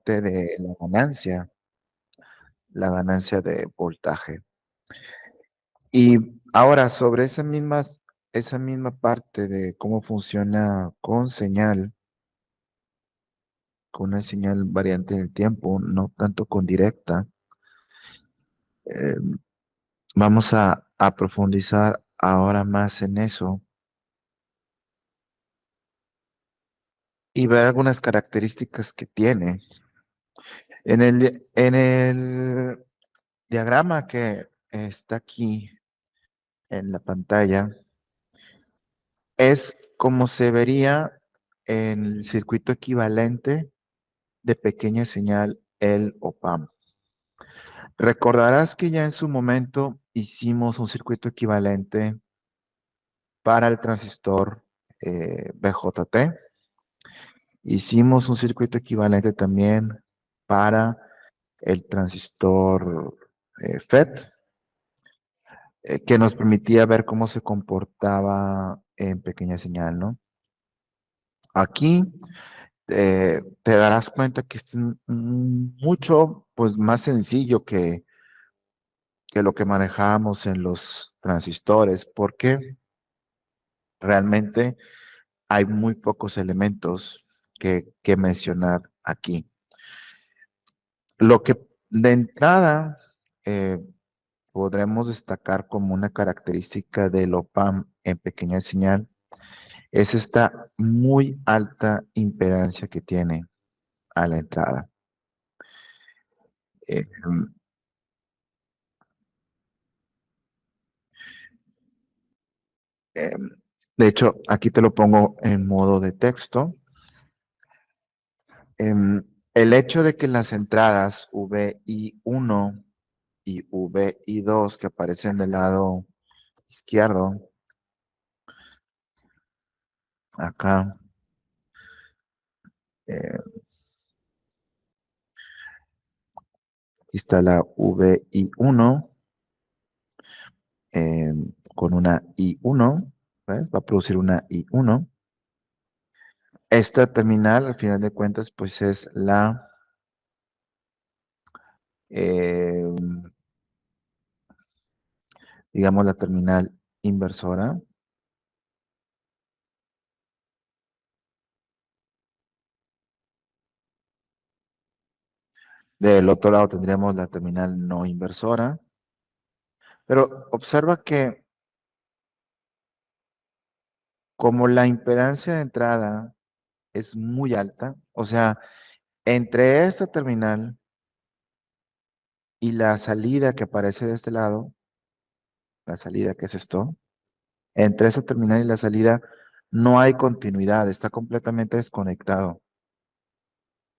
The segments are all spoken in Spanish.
parte de la ganancia de voltaje. Y ahora, sobre esa misma parte de cómo funciona con una señal variante en el tiempo, no tanto con directa, eh, vamos a profundizar ahora más en eso y ver algunas características que tiene. En el diagrama que está aquí en la pantalla, es como se vería en el circuito equivalente de pequeña señal L o PAM. Recordarás que ya en su momento hicimos un circuito equivalente para el transistor BJT. Hicimos un circuito equivalente también para el transistor FET, que nos permitía ver cómo se comportaba en pequeña señal, ¿no? Aquí te darás cuenta que esto es mucho pues, más sencillo que lo que manejábamos en los transistores, porque realmente hay muy pocos elementos que mencionar aquí. Lo que de entrada eh, podremos destacar como una característica del OPAM en pequeña señal es esta muy alta impedancia que tiene a la entrada. Eh, eh, de hecho, aquí te lo pongo en modo de texto. El hecho de que las entradas VI1 y VI2 que aparecen del lado izquierdo, acá, aquí está la VI1 con una I1, ¿ves? Va a producir una I1. Esta terminal, al final de cuentas, pues es eh, digamos, la terminal inversora. Del otro lado tendríamos la terminal no inversora. Pero observa que como la impedancia de entrada es muy alta, o sea, entre esta terminal y la salida que aparece de este lado, la salida que es esto, entre esta terminal y la salida no hay continuidad, está completamente desconectado.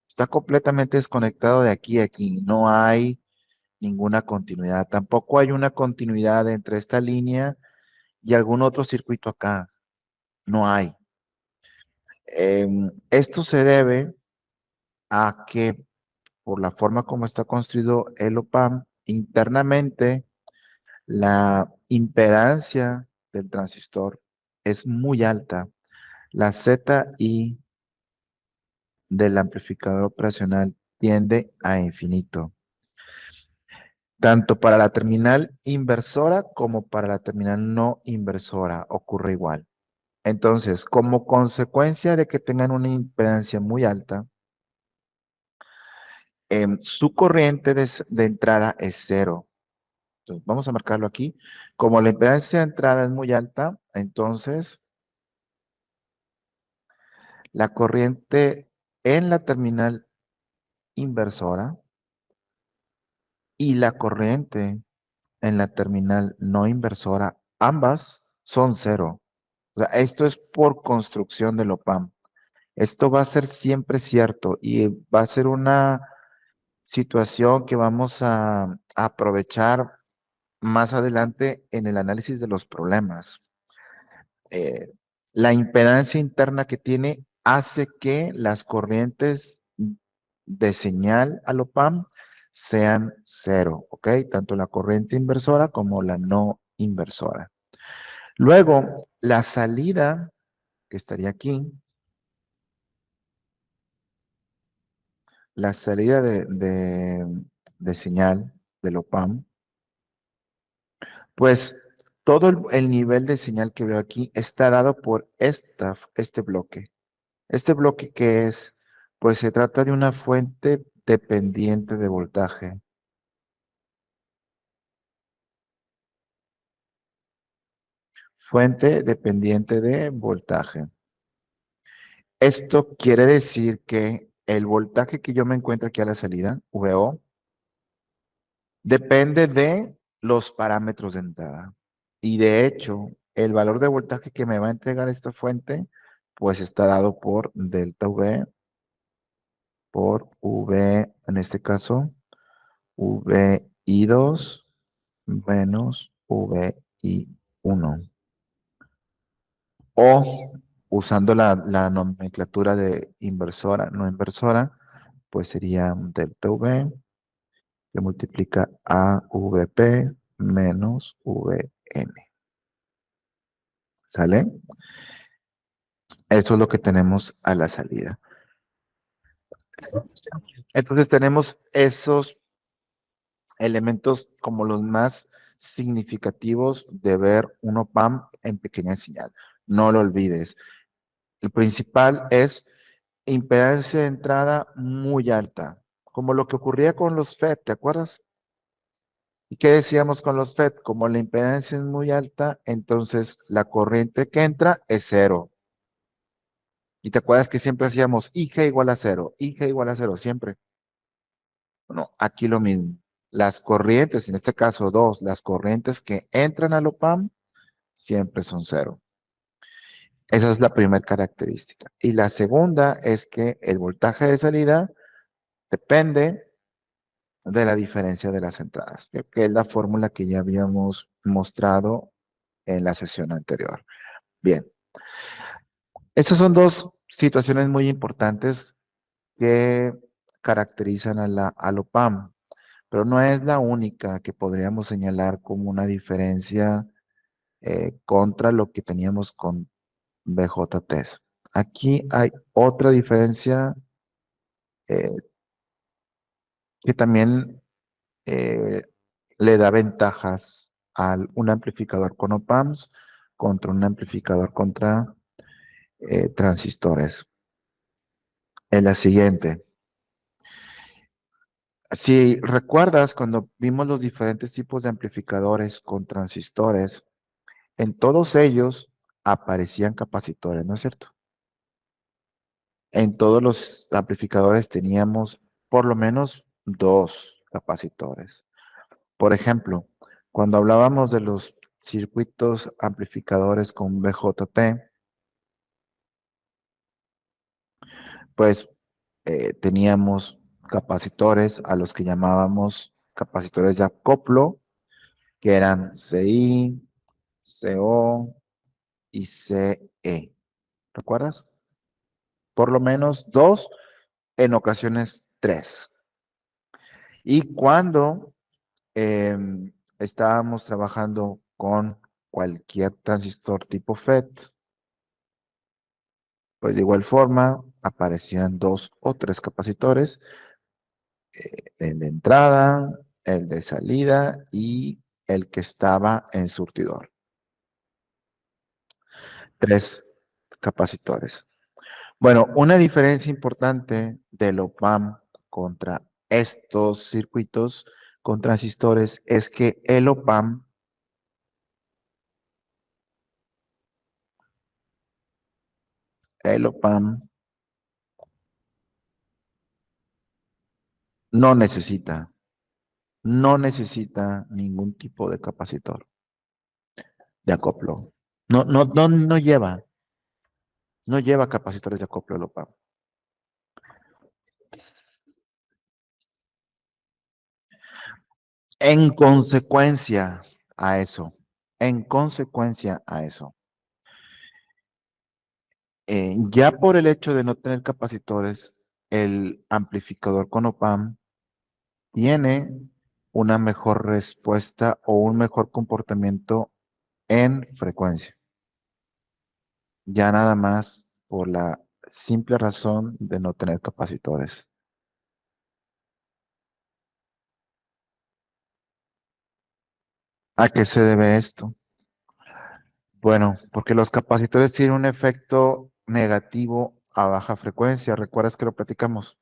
Está completamente desconectado de aquí a aquí, no hay ninguna continuidad. Tampoco hay una continuidad entre esta línea y algún otro circuito acá, no hay. Esto se debe a que por la forma como está construido el OPAM, internamente la impedancia del transistor es muy alta. La ZI del amplificador operacional tiende a infinito, tanto para la terminal inversora como para la terminal no inversora ocurre igual. Entonces, como consecuencia de que tengan una impedancia muy alta, su corriente de entrada es cero. Entonces, vamos a marcarlo aquí. Como la impedancia de entrada es muy alta, entonces la corriente en la terminal inversora y la corriente en la terminal no inversora, ambas son cero. O sea, esto es por construcción del OPAM. Esto va a ser siempre cierto y va a ser una situación que vamos a aprovechar más adelante en el análisis de los problemas. eh, la impedancia interna que tiene hace que las corrientes de señal al OPAM sean cero, ¿ok? Tanto la corriente inversora como la no inversora. Luego, la salida, que estaría aquí, la salida de señal del OPAM, pues todo el nivel de señal que veo aquí está dado por este bloque. Este bloque que es, pues se trata de una fuente dependiente de voltaje. Fuente dependiente de voltaje. Esto quiere decir que el voltaje que yo me encuentro aquí a la salida, VO, depende de los parámetros de entrada. Y de hecho, el valor de voltaje que me va a entregar esta fuente, pues está dado por delta V, por V, en este caso, VI2 menos VI1. O usando la nomenclatura de inversora, no inversora, pues sería delta V que multiplica a VP menos VN. ¿Sale? Eso es lo que tenemos a la salida. Entonces tenemos esos elementos como los más significativos de ver un OPAMP en pequeña señal. No lo olvides. El principal es impedancia de entrada muy alta, como lo que ocurría con los FET, ¿te acuerdas? ¿Y qué decíamos con los FET? Como la impedancia es muy alta, entonces la corriente que entra es cero. Y te acuerdas que siempre hacíamos IG igual a cero, IG igual a cero, siempre. Bueno, aquí lo mismo. Las corrientes, en este caso dos, las corrientes que entran al OPAM siempre son cero. Esa es la primera característica. Y la segunda es que el voltaje de salida depende de la diferencia de las entradas, que es la fórmula que ya habíamos mostrado en la sesión anterior. Bien, estas son dos situaciones muy importantes que caracterizan al OPAM, pero no es la única que podríamos señalar como una diferencia contra lo que teníamos con BJTs. Aquí hay otra diferencia eh, que también eh, le da ventajas a un amplificador con OPAMs contra un amplificador contra transistores. Es la siguiente. Si recuerdas, cuando vimos los diferentes tipos de amplificadores con transistores, en todos ellos aparecían capacitores, ¿no es cierto? En todos los amplificadores teníamos por lo menos dos capacitores. Por ejemplo, cuando hablábamos de los circuitos amplificadores con BJT, pues teníamos capacitores a los que llamábamos capacitores de acoplo, que eran CI, CO y CE. ¿Recuerdas? Por lo menos dos, en ocasiones tres. Y cuando estábamos trabajando con cualquier transistor tipo FET, pues de igual forma aparecían dos o tres capacitores, el de entrada, el de salida y el que estaba en surtidor. Tres capacitores. Bueno, una diferencia importante del OPAM contra estos circuitos con transistores es que el OPAM no necesita, no necesita ningún tipo de capacitor de acoplo. No lleva capacitores de acoplo el OPAM. En consecuencia a eso, en consecuencia a eso, ya por el hecho de no tener capacitores, el amplificador con OPAM tiene una mejor respuesta o un mejor comportamiento en frecuencia. Ya nada más por la simple razón de no tener capacitores. ¿A qué se debe esto? Bueno, porque los capacitores tienen un efecto negativo a baja frecuencia. ¿Recuerdas que lo platicamos?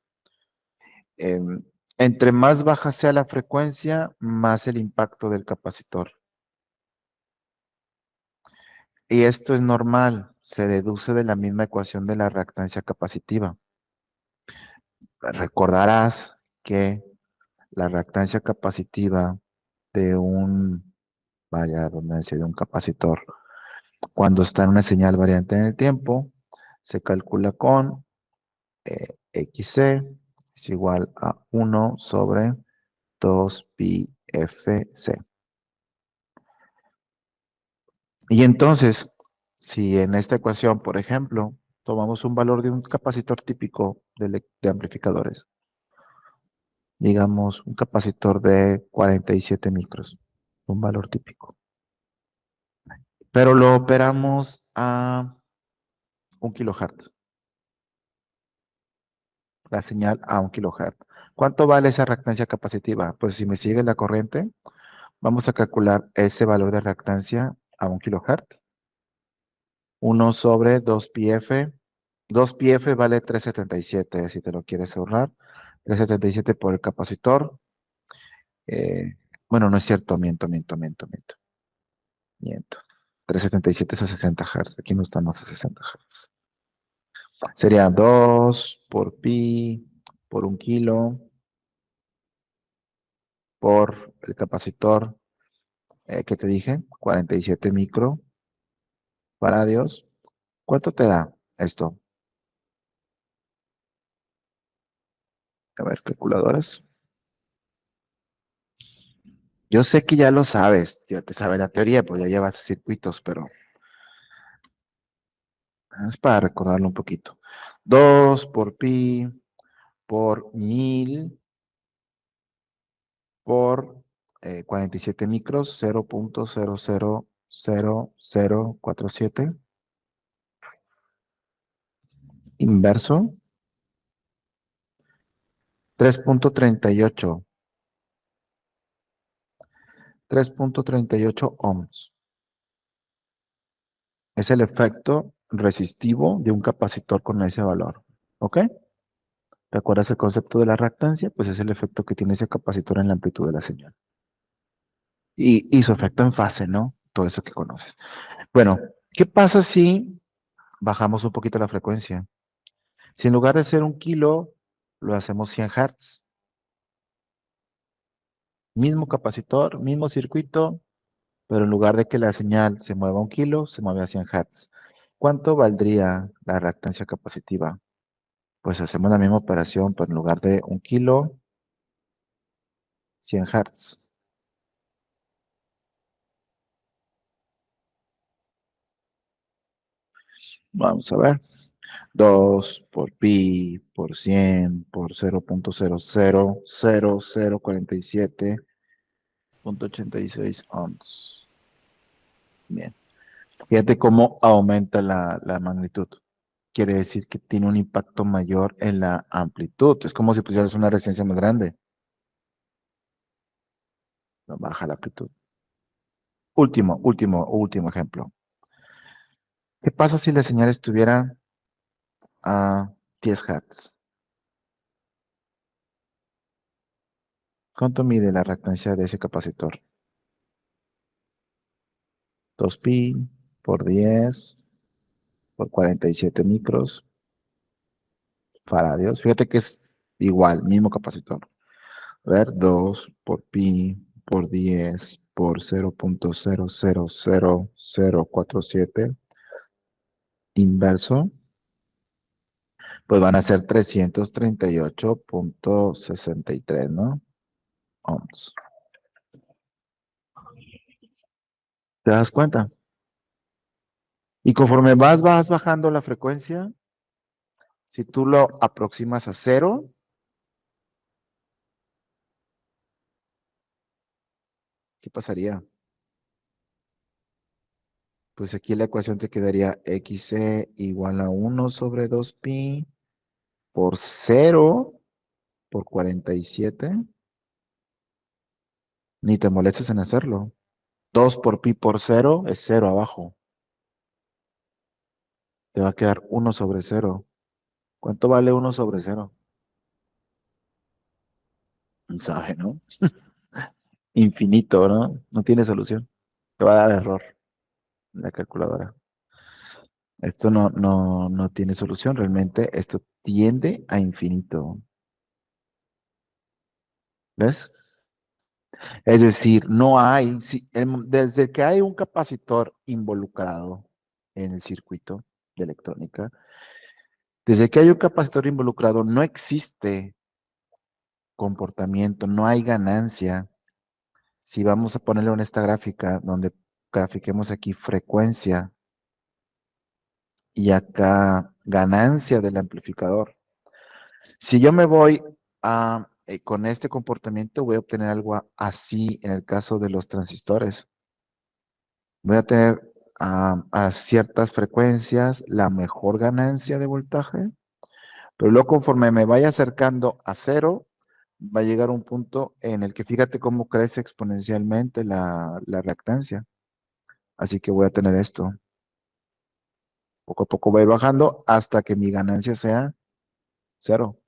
Em, Entre más baja sea la frecuencia, más el impacto del capacitor. Y esto es normal, se deduce de la misma ecuación de la reactancia capacitiva. Recordarás que la reactancia capacitiva de vaya redundancia, de un capacitor, cuando está en una señal variante en el tiempo, se calcula con XC es igual a 1/2πfc. Y entonces, si en esta ecuación, por ejemplo, tomamos un valor de un capacitor típico de amplificadores, digamos un capacitor de 47 micros, un valor típico, pero lo operamos a 1 kHz, la señal a 1 kHz. ¿Cuánto vale esa reactancia capacitiva? Pues si me sigue la corriente, vamos a calcular ese valor de reactancia a 1 kHz. 1/2πf. 2πf vale 377, si te lo quieres ahorrar. 377 por el capacitor. Eh, bueno, no es cierto, miento. 377 es a 60 Hz. Aquí no estamos a 60 Hz. Sería 2 por pi por 1 kilo por el capacitor, que te dije, 47 microfaradios. ¿Cuánto te da esto? A ver, calculadoras. Yo sé que ya lo sabes, ya te sabes la teoría, pues ya llevas circuitos, pero es para recordarlo un poquito. 2 por pi por 1000 por 47 micros, 0.000047. Inverso, 3.38. 3.38 ohms. Es el efecto resistivo de un capacitor con ese valor. ¿Ok? ¿Recuerdas el concepto de la reactancia? Pues es el efecto que tiene ese capacitor en la amplitud de la señal. Y su efecto en fase, ¿no? Todo eso que conoces. Bueno, ¿qué pasa si bajamos un poquito la frecuencia? Si en lugar de ser 1 kilo, lo hacemos 100 Hz. Mismo capacitor, mismo circuito, pero en lugar de que la señal se mueva a 1 kilo, se mueve a 100 Hz. ¿Cuánto valdría la reactancia capacitiva? Pues hacemos la misma operación, pero en lugar de 1 kilo, 100 Hz. Vamos a ver. 2 por pi por 100 por 0.000047.86 ohms. Bien. Fíjate cómo aumenta la magnitud. Quiere decir que tiene un impacto mayor en la amplitud. Es como si pusieras una resistencia más grande. No, baja la amplitud. Último ejemplo. ¿Qué pasa si la señal estuviera a 10 Hz? ¿Cuánto mide la reactancia de ese capacitor? 2pi por 10 por 47 micros faradios. Fíjate que es igual, mismo capacitor. A ver, 2 por pi por 10 por 0.000047 inverso, pues van a ser 338.63, ¿no? Ohms. ¿Te das cuenta? Y conforme vas bajando la frecuencia, si tú lo aproximas a cero, ¿qué pasaría? Pues aquí la ecuación te quedaría xc igual a 1/2pi por 0 por 47. Ni te molestes en hacerlo. 2 por pi por cero es cero abajo. Te va a quedar 1/0. ¿Cuánto vale 1/0? No sabe, ¿no? Infinito, ¿no? No tiene solución. Te va a dar error la calculadora. Esto no tiene solución. Realmente esto tiende a infinito. ¿Ves? Es decir, no hay, desde que hay un capacitor involucrado en el circuito de electrónica, desde que hay un capacitor involucrado, no existe comportamiento, no hay ganancia. Si vamos a ponerlo en esta gráfica, donde grafiquemos aquí frecuencia y acá ganancia del amplificador. Si yo me voy con este comportamiento, voy a obtener algo así en el caso de los transistores. Voy a tener a ciertas frecuencias la mejor ganancia de voltaje, pero luego conforme me vaya acercando a cero, va a llegar un punto en el que fíjate cómo crece exponencialmente la reactancia. Así que voy a tener esto. Poco a poco va a ir bajando hasta que mi ganancia sea cero.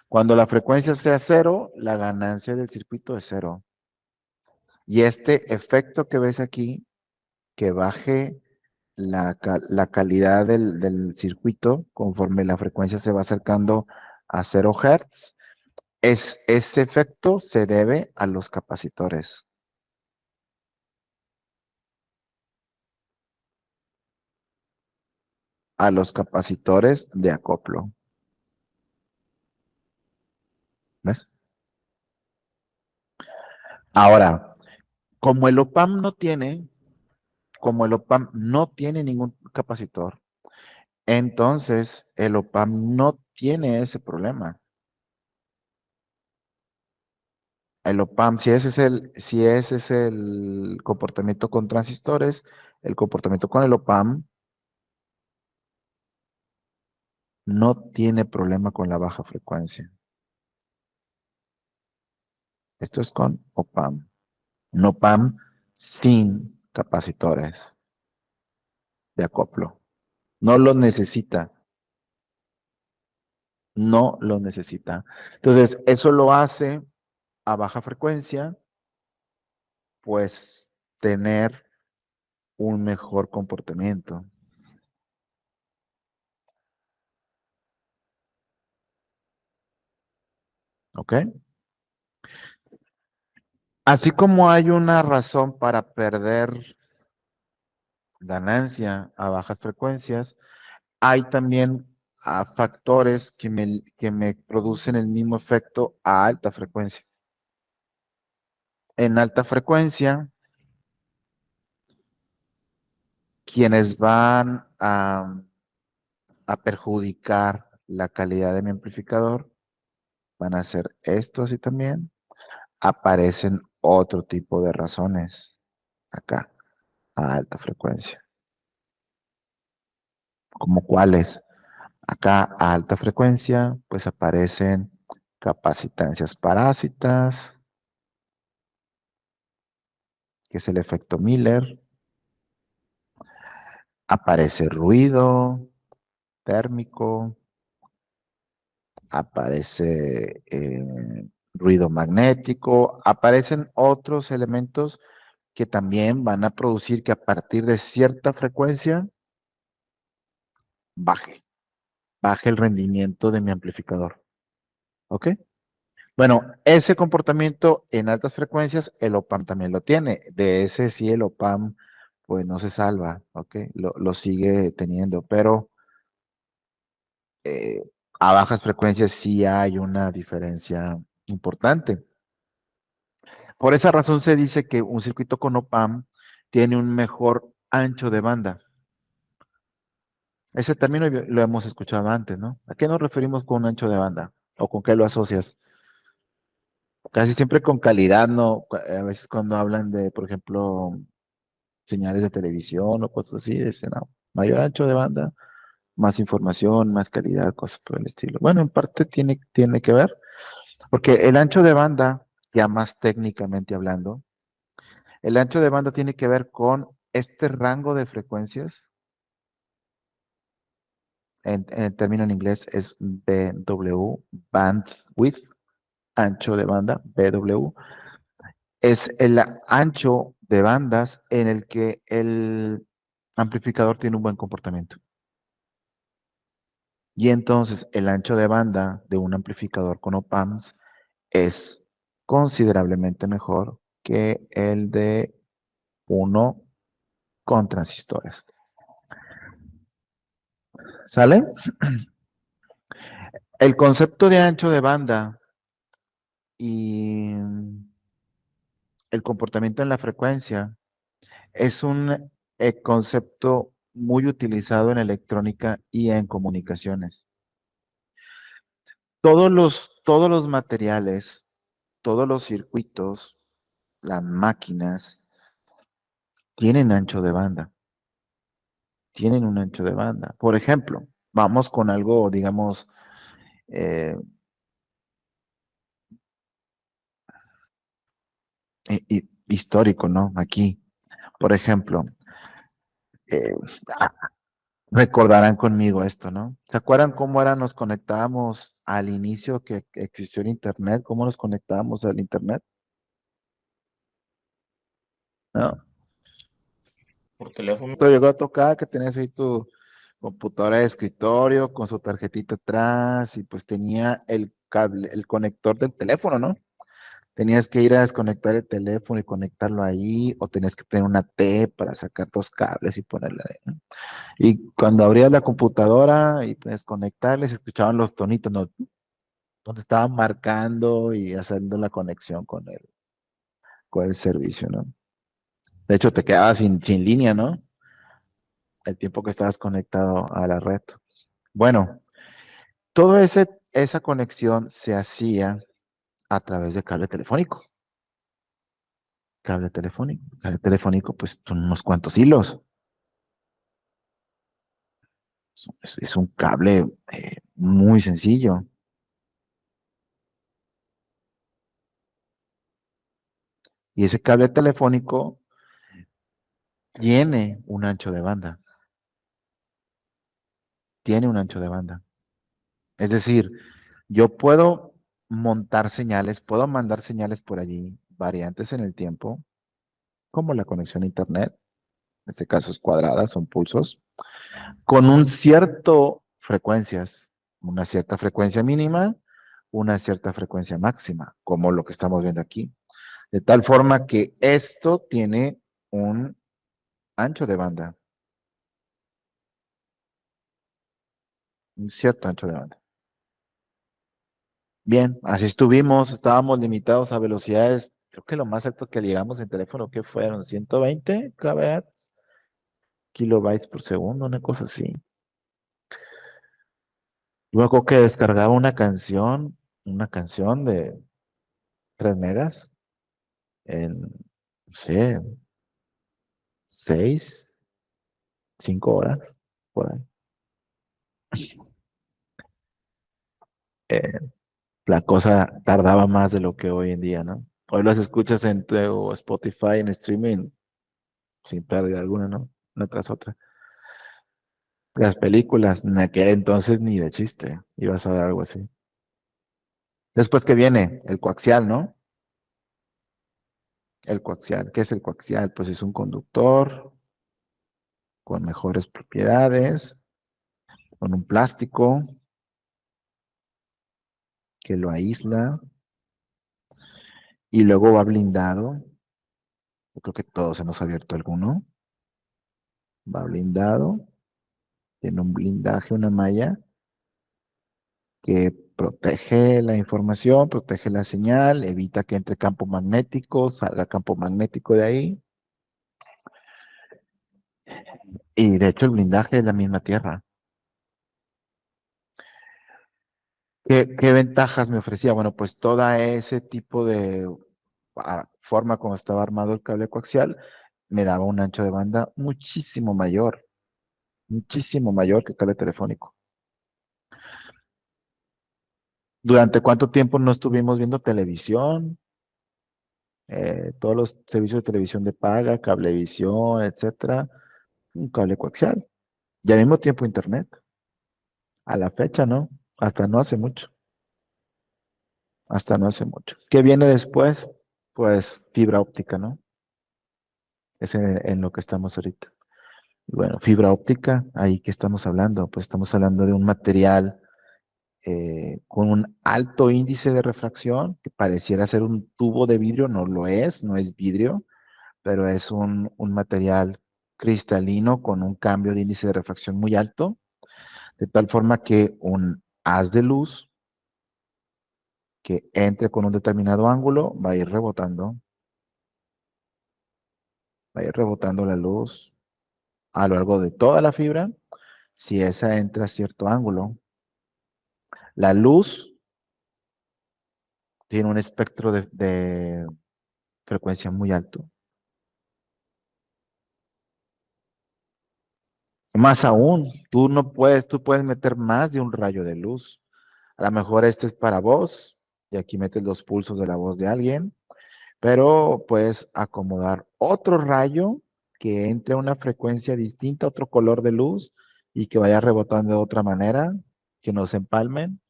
Cuando la frecuencia sea cero, la ganancia del circuito es cero. Y este efecto que ves aquí, que baje la calidad del circuito conforme la frecuencia se va acercando a 0 Hz, ese efecto se debe a los capacitores. A los capacitores de acoplo. ¿Ves? Ahora, como el OPAMP no tiene, como el OPAMP no tiene ningún capacitor, entonces el OPAMP no tiene ese problema. El OPAMP, si ese es el comportamiento con transistores, el comportamiento con el OPAMP no tiene problema con la baja frecuencia. Esto es con OPAMP. Un OPAMP sin capacitores de acoplo. No lo necesita. No lo necesita. Entonces, eso lo hace a baja frecuencia, pues tener un mejor comportamiento. ¿Ok? Así como hay una razón para perder ganancia a bajas frecuencias, hay también factores que me producen el mismo efecto a alta frecuencia. En alta frecuencia, quienes van a perjudicar la calidad de mi amplificador van a ser estos y también aparecen otro tipo de razones acá, a alta frecuencia. ¿Como cuáles? Acá a alta frecuencia, pues aparecen capacitancias parásitas, que es el efecto Miller, aparece ruido térmico, aparece ruido magnético, aparecen otros elementos que también van a producir que a partir de cierta frecuencia baje, baje el rendimiento de mi amplificador. ¿Ok? Bueno, ese comportamiento en altas frecuencias, el OPAMP también lo tiene. De ese sí el OPAMP pues no se salva, ¿ok? Lo sigue teniendo, pero eh, a bajas frecuencias sí hay una diferencia importante. Por esa razón se dice que un circuito con OPAMP tiene un mejor ancho de banda. Ese término lo hemos escuchado antes, ¿no? ¿A qué nos referimos con un ancho de banda? ¿O con qué lo asocias? Casi siempre con calidad, ¿no? A veces cuando hablan de, por ejemplo, señales de televisión o cosas así, dicen, no, mayor ancho de banda, más información, más calidad, cosas por el estilo. Bueno, en parte tiene que ver, porque el ancho de banda, ya más técnicamente hablando, El ancho de banda tiene que ver con este rango de frecuencias. En el término en inglés es BW, bandwidth, ancho de banda, BW. Es el ancho de bandas en el que el amplificador tiene un buen comportamiento. Y entonces el ancho de banda de un amplificador con op-amps es considerablemente mejor que el de uno con transistores. ¿Sale? El concepto de ancho de banda y el comportamiento en la frecuencia es un concepto muy utilizado en electrónica y en comunicaciones. Todos los materiales, todos los circuitos, las máquinas, tienen ancho de banda, tienen un ancho de banda. Por ejemplo, vamos con algo, digamos, eh, histórico, ¿no? Aquí, por ejemplo, eh, recordarán conmigo esto, ¿no? ¿Se acuerdan cómo era nos conectábamos al inicio que existió el Internet? ¿Cómo nos conectábamos al Internet? ¿No? Por teléfono. Te llegó a tocar que tenías ahí tu computadora de escritorio con su tarjetita atrás y pues tenía el cable, el conector del teléfono, ¿no? Tenías que ir a desconectar el teléfono y conectarlo ahí, o tenías que tener una T para sacar dos cables y ponerle ahí, ¿no? Y cuando abrías la computadora y puedes conectarles, escuchaban los tonitos, ¿no? Donde estaban marcando y haciendo la conexión con el servicio, ¿no? De hecho, te quedabas sin línea, ¿no? El tiempo que estabas conectado a la red. Bueno, toda esa conexión se hacía a través de cable telefónico. Cable telefónico. Cable telefónico, pues son unos cuantos hilos. Es un cable muy sencillo. Y ese cable telefónico tiene un ancho de banda. Tiene un ancho de banda. Es decir, yo puedo montar señales, puedo mandar señales por allí, variantes en el tiempo, como la conexión a Internet, en este caso es cuadrada, son pulsos, con un cierto frecuencias, una cierta frecuencia mínima, una cierta frecuencia máxima, como lo que estamos viendo aquí. De tal forma que esto tiene un ancho de banda, un cierto ancho de banda. Bien, así estuvimos, estábamos limitados a velocidades, creo que lo más alto que llegamos en teléfono, ¿qué fueron? 120 kbps, kilobytes por segundo, una cosa así. Luego que descargaba una canción de 3 megas en, no sé, 6, 5 horas, por ahí. Eh, la cosa tardaba más de lo que hoy en día, ¿no? Hoy las escuchas en tu Spotify, en streaming, sin pérdida alguna, ¿no? Una tras otra. Las películas, en aquel entonces ni de chiste, ibas a ver algo así. Después que viene el coaxial, ¿no? El coaxial, ¿qué es el coaxial? Pues es un conductor con mejores propiedades, con un plástico que lo aísla y luego va blindado. Yo creo que todos hemos abierto alguno. Va blindado, tiene un blindaje, una malla que protege la información, protege la señal, evita que entre campo magnético, salga campo magnético de ahí. Y de hecho el blindaje es la misma tierra. ¿Qué ventajas me ofrecía? Bueno, pues toda ese tipo de forma como estaba armado el cable coaxial me daba un ancho de banda muchísimo mayor que el cable telefónico. ¿Durante cuánto tiempo no estuvimos viendo televisión? todos los servicios de televisión de paga, cablevisión, etcétera, un cable coaxial. Y al mismo tiempo internet. A la fecha, ¿no? Hasta no hace mucho. Hasta no hace mucho. ¿Qué viene después? Pues fibra óptica, ¿no? Es en lo que estamos ahorita. Y bueno, fibra óptica, ahí que estamos hablando, pues estamos hablando de un material con un alto índice de refracción, que pareciera ser un tubo de vidrio, no lo es, no es vidrio, pero es un material cristalino con un cambio de índice de refracción muy alto, de tal forma que un haz de luz que entre con un determinado ángulo va a ir rebotando la luz a lo largo de toda la fibra. Si esa entra a cierto ángulo, la luz tiene un espectro de frecuencia muy alto. Más aún, tú puedes meter más de un rayo de luz. A lo mejor este es para voz, y aquí metes los pulsos de la voz de alguien, pero puedes acomodar otro rayo que entre a una frecuencia distinta, otro color de luz, y que vaya rebotando de otra manera, que no se empalmen,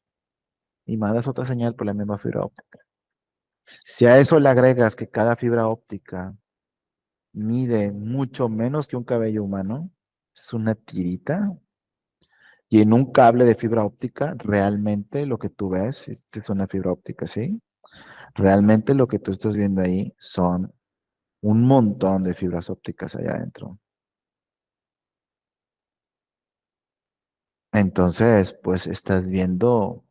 y mandas otra señal por la misma fibra óptica. Si a eso le agregas que cada fibra óptica mide mucho menos que un cabello humano, es una tirita. Y en un cable de fibra óptica, realmente lo que tú ves, es una fibra óptica, ¿sí? Realmente lo que tú estás viendo ahí son un montón de fibras ópticas allá adentro. Entonces, pues estás viendo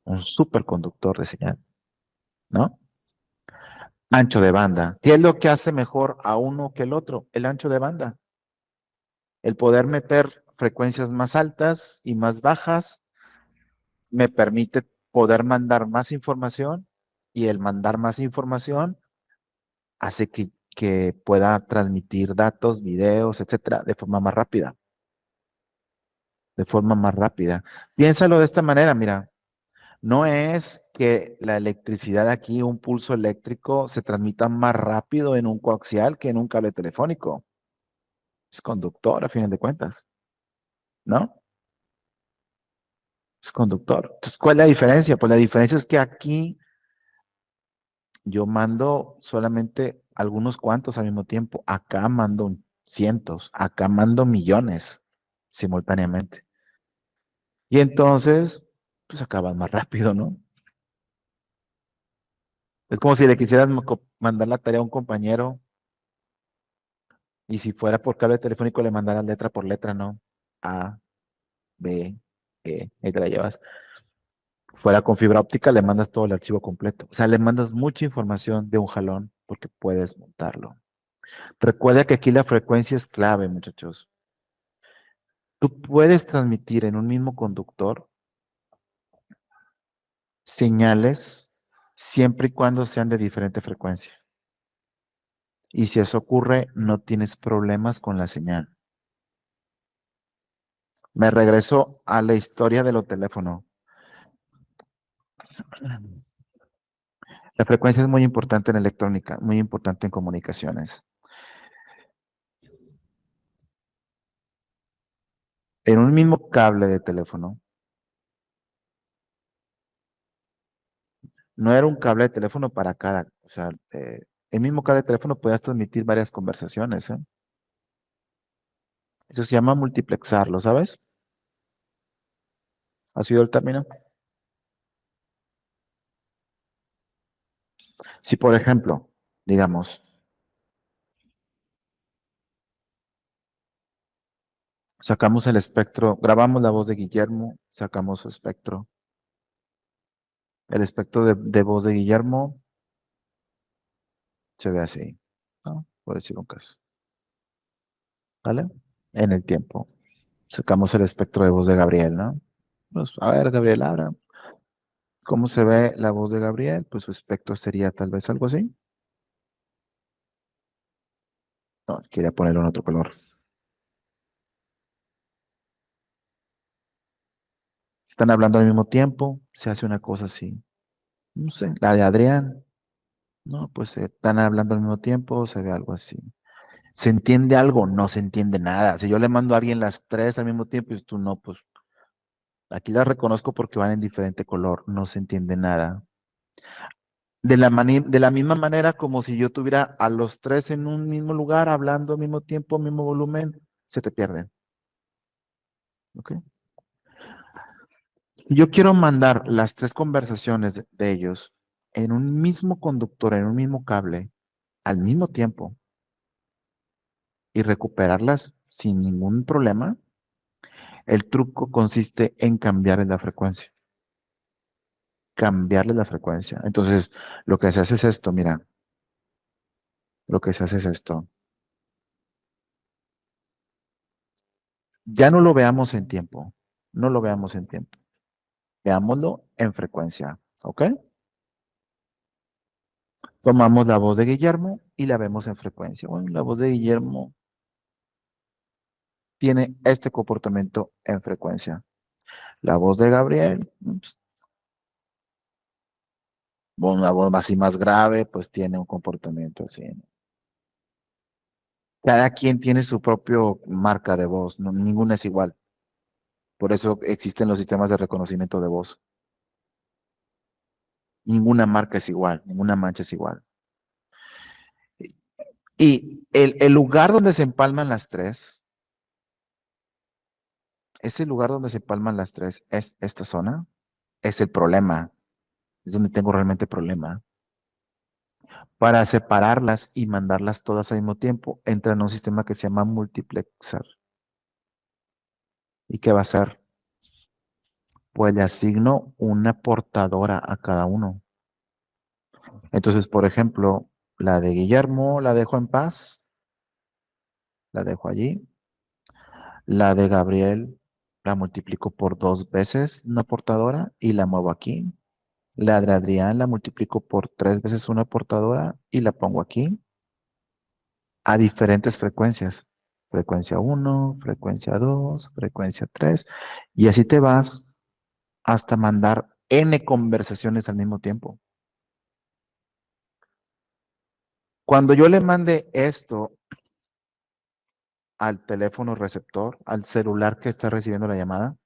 un superconductor de señal, ¿no? Ancho de banda. ¿Qué es lo que hace mejor a uno que el otro? El ancho de banda. El poder meter frecuencias más altas y más bajas me permite poder mandar más información, y el mandar más información hace que pueda transmitir datos, videos, etcétera, de forma más rápida, de forma más rápida. Piénsalo de esta manera, mira, no es que la electricidad aquí, un pulso eléctrico, se transmita más rápido en un coaxial que en un cable telefónico. Es conductor, a fin de cuentas, ¿no? Es conductor. Entonces, ¿cuál es la diferencia? Pues la diferencia es que aquí yo mando solamente algunos cuantos al mismo tiempo. Acá mando cientos, acá mando millones simultáneamente. Y entonces, pues acabas más rápido, ¿no? Es como si le quisieras mandar la tarea a un compañero, y si fuera por cable telefónico le mandaras letra por letra, ¿no? A, B, y te la llevas. Fuera con fibra óptica le mandas todo el archivo completo. O sea, le mandas mucha información de un jalón porque puedes montarlo. Recuerda que aquí la frecuencia es clave, muchachos. Tú puedes transmitir en un mismo conductor señales siempre y cuando sean de diferente frecuencia. Y si eso ocurre, no tienes problemas con la señal. Me regreso a la historia de los teléfonos. La frecuencia es muy importante en electrónica, muy importante en comunicaciones. En un mismo cable de teléfono, no era un cable de teléfono para cada, o sea, el mismo cable de teléfono podías transmitir varias conversaciones, ¿eh? Eso se llama multiplexarlo, ¿sabes? ¿Has oído el término? Si, por ejemplo, digamos, sacamos el espectro, grabamos la voz de Guillermo, sacamos su espectro. El espectro de voz de Guillermo se ve así, ¿no? Por decir un caso, ¿vale? En el tiempo. Sacamos el espectro de voz de Gabriel, ¿no? Pues, a ver, Gabriel, habla. ¿Cómo se ve la voz de Gabriel? Pues su espectro sería tal vez algo así. No, quería ponerlo en otro color. Están hablando al mismo tiempo, se hace una cosa así. No sé, la de Adrián. No, pues están hablando al mismo tiempo, se ve algo así. ¿Se entiende algo? No se entiende nada. Si yo le mando a alguien las tres al mismo tiempo y tú no, pues aquí las reconozco porque van en diferente color, no se entiende nada. De la misma manera como si yo tuviera a los tres en un mismo lugar, hablando al mismo tiempo, mismo volumen, se te pierden. ¿Ok? Si yo quiero mandar las tres conversaciones de ellos en un mismo conductor, en un mismo cable, al mismo tiempo, y recuperarlas sin ningún problema, el truco consiste en cambiarle la frecuencia. Cambiarle la frecuencia. Entonces, lo que se hace es esto, mira, lo que se hace es esto. Ya no lo veamos en tiempo, no lo veamos en tiempo, veámoslo en frecuencia, ¿ok? Tomamos la voz de Guillermo y la vemos en frecuencia. Bueno, la voz de Guillermo tiene este comportamiento en frecuencia. La voz de Gabriel, una voz así más grave, pues tiene un comportamiento así, ¿no? Cada quien tiene su propio marca de voz, ninguna es igual. Por eso existen los sistemas de reconocimiento de voz. Ninguna marca es igual, ninguna mancha es igual. Y el lugar donde se empalman las tres, ese lugar donde se empalman las tres es esta zona, es el problema, es donde tengo realmente problema. Para separarlas y mandarlas todas al mismo tiempo, entra en un sistema que se llama multiplexer. ¿Y qué va a hacer? Pues le asigno una portadora a cada uno. Entonces, por ejemplo, la de Guillermo la dejo en paz, la dejo allí. La de Gabriel la multiplico por dos veces una portadora y la muevo aquí. La de Adrián la multiplico por tres veces una portadora y la pongo aquí a diferentes frecuencias. Frecuencia uno, frecuencia 2, frecuencia 3. Y así te vas hasta mandar N conversaciones al mismo tiempo. Cuando yo le mande esto al teléfono receptor, al celular que está recibiendo la llamada,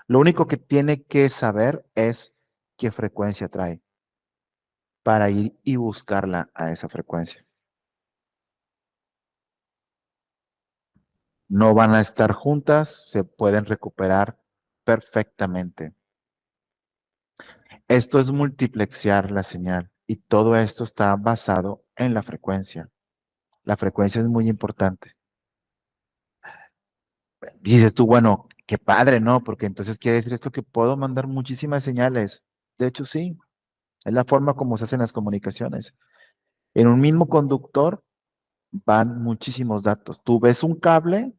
lo único que tiene que saber es qué frecuencia trae para ir y buscarla a esa frecuencia. No van a estar juntas, se pueden recuperar perfectamente. Esto es multiplexear la señal y todo esto está basado en la frecuencia. La frecuencia es muy importante. Y dices tú, bueno, qué padre, ¿no? Porque entonces quiere decir esto que puedo mandar muchísimas señales. De hecho, sí, es la forma como se hacen las comunicaciones. En un mismo conductor van muchísimos datos. Tú ves un cable,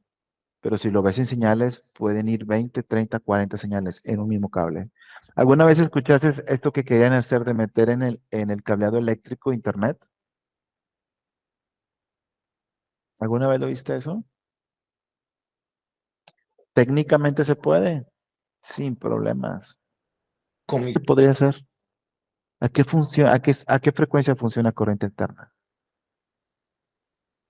pero si lo ves en señales, pueden ir 20, 30, 40 señales en un mismo cable. ¿Alguna vez escuchaste esto que querían hacer de meter en el cableado eléctrico internet? ¿Alguna vez lo viste eso? Técnicamente se puede, sin problemas. Comi- Se podría hacer. ¿A qué funciona, a qué frecuencia funciona corriente alterna?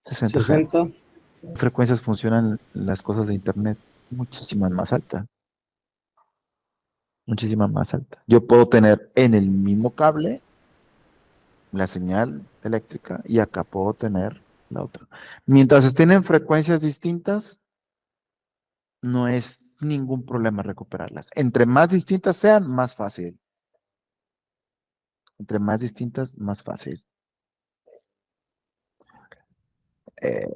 60 60. Hz. ¿Qué frecuencias funcionan las cosas de internet? Muchísimas más alta, muchísimas más alta. Yo puedo tener en el mismo cable la señal eléctrica y acá puedo tener la otra. Mientras estén en frecuencias distintas, no es ningún problema recuperarlas. Entre más distintas sean, más fácil. Entre más distintas, más fácil. Eh,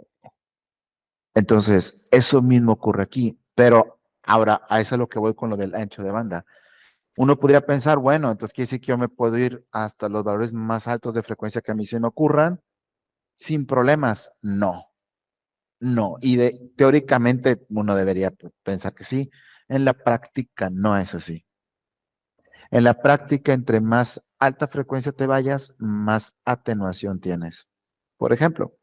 entonces, eso mismo ocurre aquí, pero ahora a eso es lo que voy con lo del ancho de banda. Uno podría pensar, bueno, entonces quiere decir que yo me puedo ir hasta los valores más altos de frecuencia que a mí se me ocurran sin problemas. No, no. Y teóricamente uno debería pensar que sí. En la práctica no es así. En la práctica, entre más alta frecuencia te vayas, más atenuación tienes. Por ejemplo,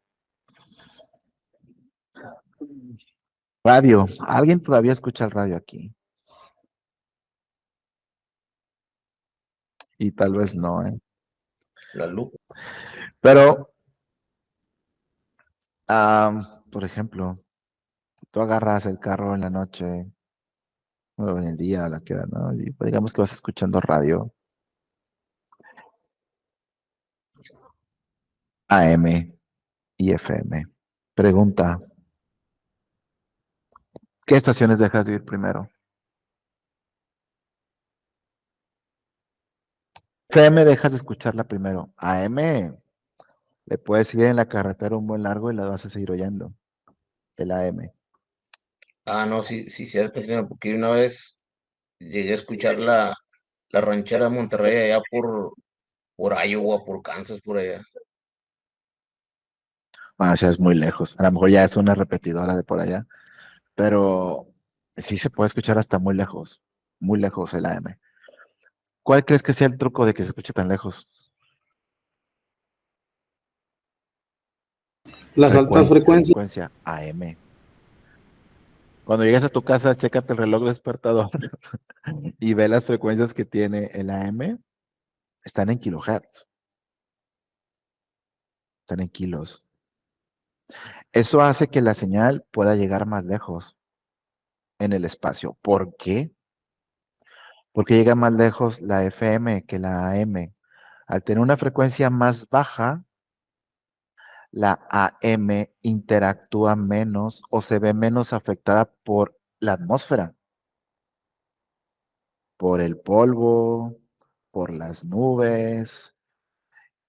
radio. ¿Alguien todavía escucha el radio aquí? Y tal vez no, ¿eh? la luz. Pero, por ejemplo, tú agarras el carro en la noche, o en el día, a la que hora, ¿no? Y pues, digamos que vas escuchando radio AM y FM. Pregunta, ¿qué estaciones dejas de oír primero? FM dejas de escucharla primero. AM, le puedes seguir en la carretera un buen largo y la vas a seguir oyendo, el AM. Ah, no, sí, sí, cierto, Gina, porque una vez llegué a escuchar la ranchera de Monterrey allá por Iowa, por Kansas, por allá. Bueno, o sea, es muy lejos. A lo mejor ya es una repetidora de por allá, pero sí se puede escuchar hasta muy lejos el AM. ¿Cuál crees que sea el truco de que se escuche tan lejos? Las altas frecuencias. Frecuencia AM. Cuando llegues a tu casa, chécate el reloj despertador y ve las frecuencias que tiene el AM. Están en kilohertz, están en kilos. Eso hace que la señal pueda llegar más lejos en el espacio. ¿Por qué? Porque llega más lejos la FM que la AM. Al tener una frecuencia más baja, la AM interactúa menos o se ve menos afectada por la atmósfera, por el polvo, por las nubes,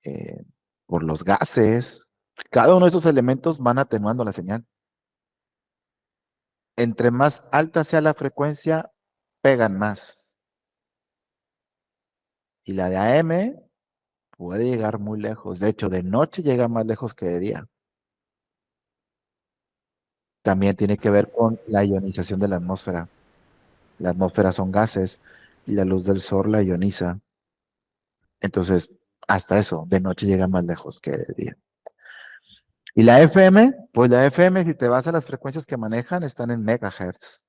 eh, por los gases. Cada uno de esos elementos van atenuando la señal. Entre más alta sea la frecuencia, pegan más. Y la de AM puede llegar muy lejos. De hecho, de noche llega más lejos que de día. También tiene que ver con la ionización de la atmósfera. La atmósfera son gases y la luz del sol la ioniza. Entonces, hasta eso, de noche llega más lejos que de día. Y la FM, pues la FM, si te vas a las frecuencias que manejan, están en megahertz.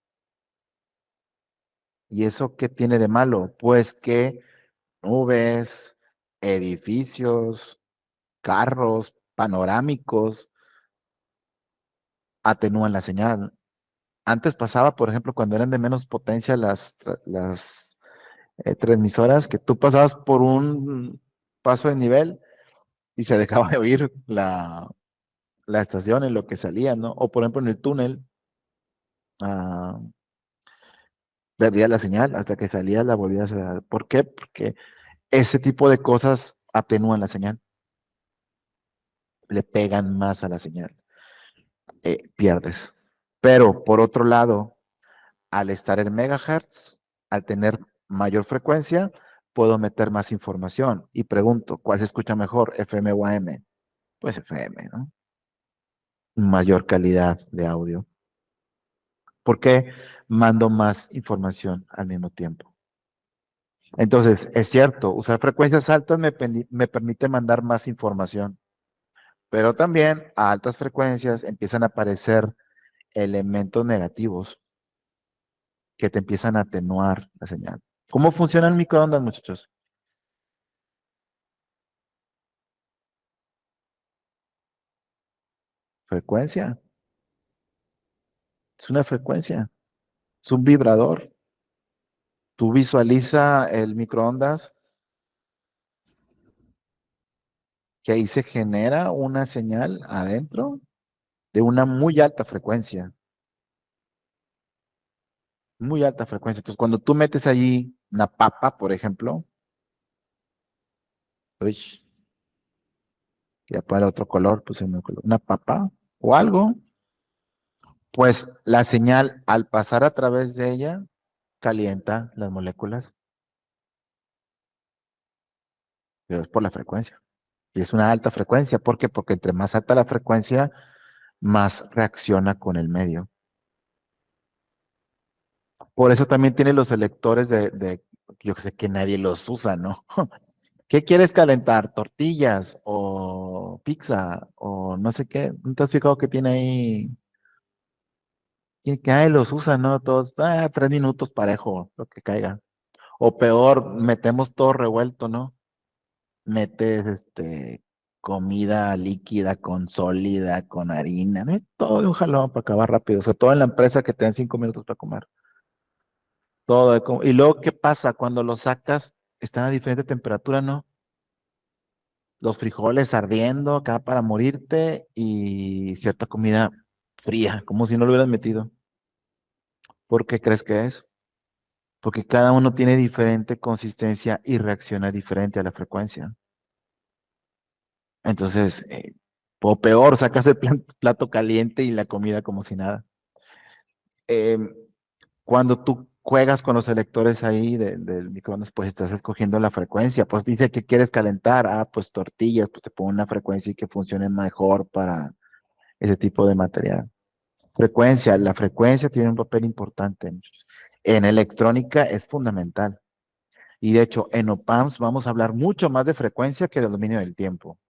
¿Y eso qué tiene de malo? Pues que nubes, edificios, carros, panorámicos, atenúan la señal. Antes pasaba, por ejemplo, cuando eran de menos potencia las transmisoras, que tú pasabas por un paso de nivel y se dejaba de oír la estación en lo que salía, ¿no? O por ejemplo en el túnel, ah, perdía la señal hasta que salía la volvías a... ¿Por qué? Porque ese tipo de cosas atenúan la señal, le pegan más a la señal, pierdes. Pero por otro lado, al estar en megahertz, al tener mayor frecuencia, puedo meter más información. Y pregunto, ¿cuál se escucha mejor, FM o AM? Pues FM, ¿no? Mayor calidad de audio. ¿Por qué mando más información al mismo tiempo? Entonces, es cierto, usar frecuencias altas me permite mandar más información, pero también a altas frecuencias empiezan a aparecer elementos negativos que te empiezan a atenuar la señal. ¿Cómo funciona el microondas, muchachos? Frecuencia. Es una frecuencia. Es un vibrador. Tú visualiza el microondas que ahí se genera una señal adentro de una muy alta frecuencia. Muy alta frecuencia. Entonces, cuando tú metes allí una papa, por ejemplo, uy, ya para otro color, puse una papa o algo, pues la señal al pasar a través de ella calienta las moléculas, pero es por la frecuencia. Y es una alta frecuencia. ¿Por qué? Porque entre más alta la frecuencia, más reacciona con el medio. Por eso también tiene los selectores yo que sé que nadie los usa, ¿no? ¿Qué quieres calentar? ¿Tortillas o pizza o no sé qué? ¿No te has fijado que tiene ahí? Que ahí los usa, ¿no? Todos, 3 minutos parejo, lo que caiga. O peor, metemos todo revuelto, ¿no? metes comida líquida con sólida, con harina, ¿no? Todo de un jalón para acabar rápido. O sea, todo en la empresa que te dan 5 minutos para comer. Todo. Y luego, ¿qué pasa? Cuando lo sacas, están a diferente temperatura, ¿no? Los frijoles ardiendo acá para morirte y cierta comida fría, como si no lo hubieras metido. ¿Por qué crees que es? Porque cada uno tiene diferente consistencia y reacciona diferente a la frecuencia. Entonces, o peor, sacas el plato caliente y la comida como si nada. Em, Cuando tú juegas con los electores ahí del microondas, pues estás escogiendo la frecuencia. Pues dice que quieres calentar. Ah, pues tortillas, pues te pongo una frecuencia y que funcione mejor para ese tipo de material. Frecuencia, la frecuencia tiene un papel importante, muchachos. En electrónica es fundamental. Y de hecho, en OPAMS vamos a hablar mucho más de frecuencia que de dominio del tiempo.